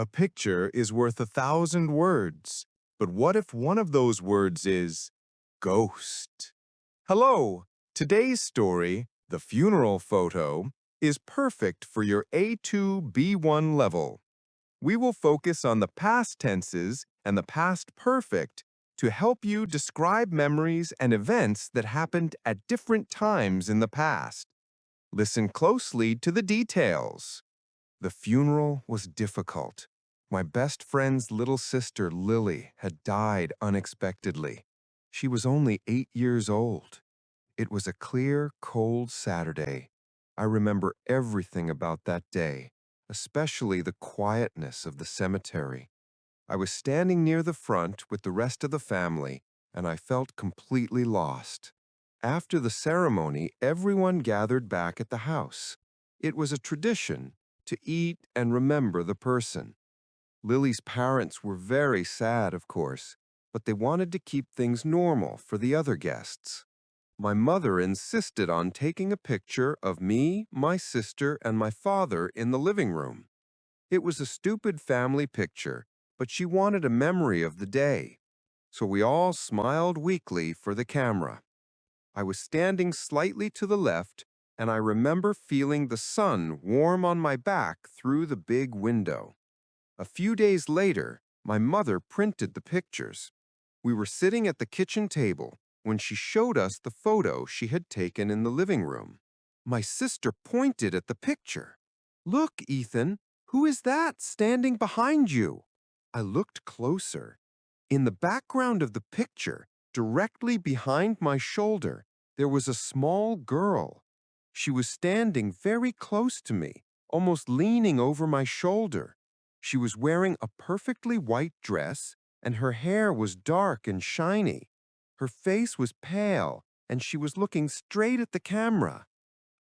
A picture is worth 1,000 words. But what if one of those words is ghost? Hello! Today's story, The Funeral Photo, is perfect for your A2 B1 level. We will focus on the past tenses and the past perfect to help you describe memories and events that happened at different times in the past. Listen closely to the details. The funeral was difficult. My best friend's little sister, Lily, had died unexpectedly. She was only 8 years old. It was a clear, cold Saturday. I remember everything about that day, especially the quietness of the cemetery. I was standing near the front with the rest of the family, and I felt completely lost. After the ceremony, everyone gathered back at the house. It was a tradition to eat and remember the person. Lily's parents were very sad, of course, but they wanted to keep things normal for the other guests. My mother insisted on taking a picture of me, my sister, and my father in the living room. It was a stupid family picture, but she wanted a memory of the day. So we all smiled weakly for the camera. I was standing slightly to the left, and I remember feeling the sun warm on my back through the big window. A few days later, my mother printed the pictures. We were sitting at the kitchen table when she showed us the photo she had taken in the living room. My sister pointed at the picture. "Look, Ethan, who is that standing behind you?" I looked closer. In the background of the picture, directly behind my shoulder, there was a small girl. She was standing very close to me, almost leaning over my shoulder. She was wearing a perfectly white dress, and her hair was dark and shiny. Her face was pale, and she was looking straight at the camera.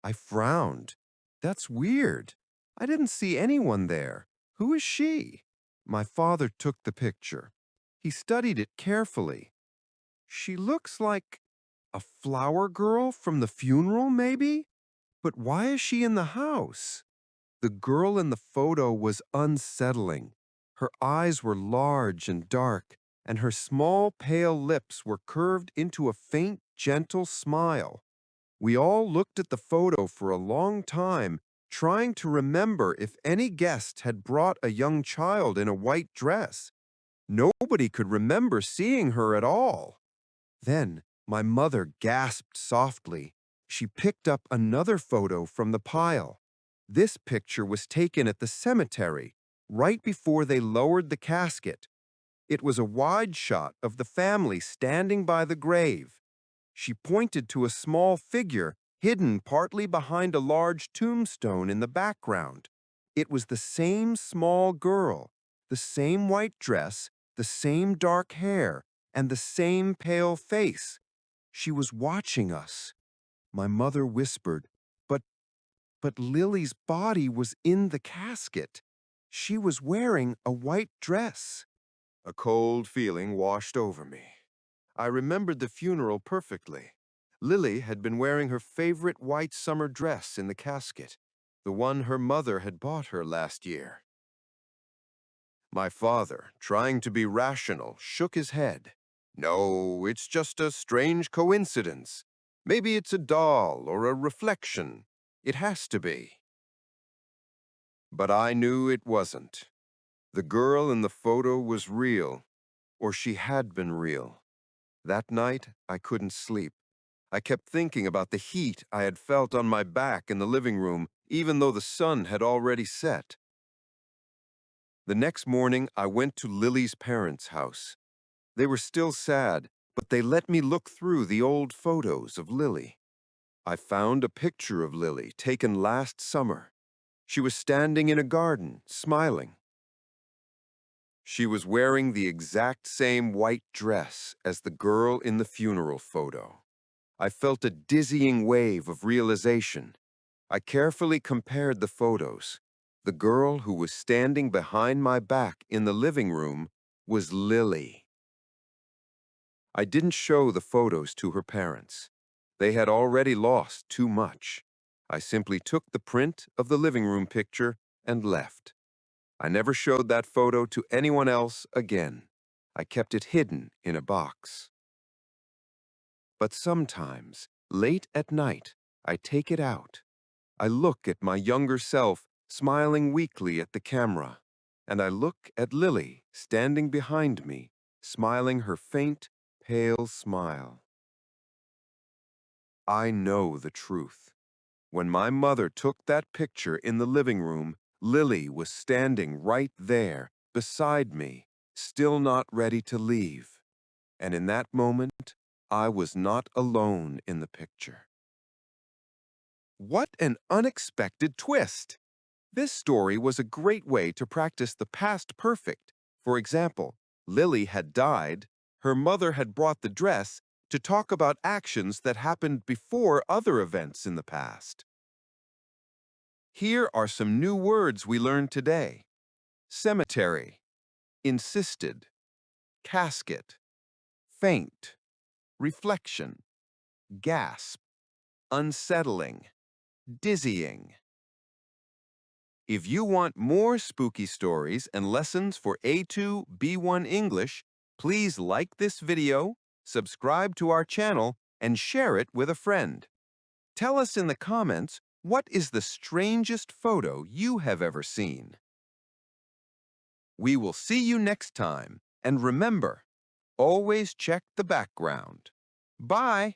I frowned. "That's weird. I didn't see anyone there. Who is she?" My father took the picture. He studied it carefully. "She looks like a flower girl from the funeral, maybe? But why is she in the house?" The girl in the photo was unsettling. Her eyes were large and dark, and her small, pale lips were curved into a faint, gentle smile. We all looked at the photo for a long time, trying to remember if any guest had brought a young child in a white dress. Nobody could remember seeing her at all. Then my mother gasped softly. She picked up another photo from the pile. This picture was taken at the cemetery, right before they lowered the casket. It was a wide shot of the family standing by the grave. She pointed to a small figure hidden partly behind a large tombstone in the background. It was the same small girl, the same white dress, the same dark hair, and the same pale face. She was watching us. My mother whispered, "But, but Lily's body was in the casket. She was wearing a white dress." A cold feeling washed over me. I remembered the funeral perfectly. Lily had been wearing her favorite white summer dress in the casket, the one her mother had bought her last year. My father, trying to be rational, shook his head. "No, it's just a strange coincidence. Maybe it's a doll or a reflection. It has to be." But I knew it wasn't. The girl in the photo was real, or she had been real. That night, I couldn't sleep. I kept thinking about the heat I had felt on my back in the living room, even though the sun had already set. The next morning, I went to Lily's parents' house. They were still sad, but they let me look through the old photos of Lily. I found a picture of Lily taken last summer. She was standing in a garden, smiling. She was wearing the exact same white dress as the girl in the funeral photo. I felt a dizzying wave of realization. I carefully compared the photos. The girl who was standing behind my back in the living room was Lily. I didn't show the photos to her parents. They had already lost too much. I simply took the print of the living room picture and left. I never showed that photo to anyone else again. I kept it hidden in a box. But sometimes, late at night, I take it out. I look at my younger self smiling weakly at the camera, and I look at Lily standing behind me, smiling her faint, pale smile. I know the truth. When my mother took that picture in the living room, Lily was standing right there, beside me, still not ready to leave. And in that moment, I was not alone in the picture. What an unexpected twist! This story was a great way to practice the past perfect. For example, Lily had died, her mother had brought the dress to talk about actions that happened before other events in the past. Here are some new words we learned today. Cemetery, insisted, casket, faint, reflection, gasp, unsettling, dizzying. If you want more spooky stories and lessons for A2, B1 English, please like this video, subscribe to our channel, and share it with a friend. Tell us in the comments what is the strangest photo you have ever seen. We will see you next time, and remember, always check the background. Bye!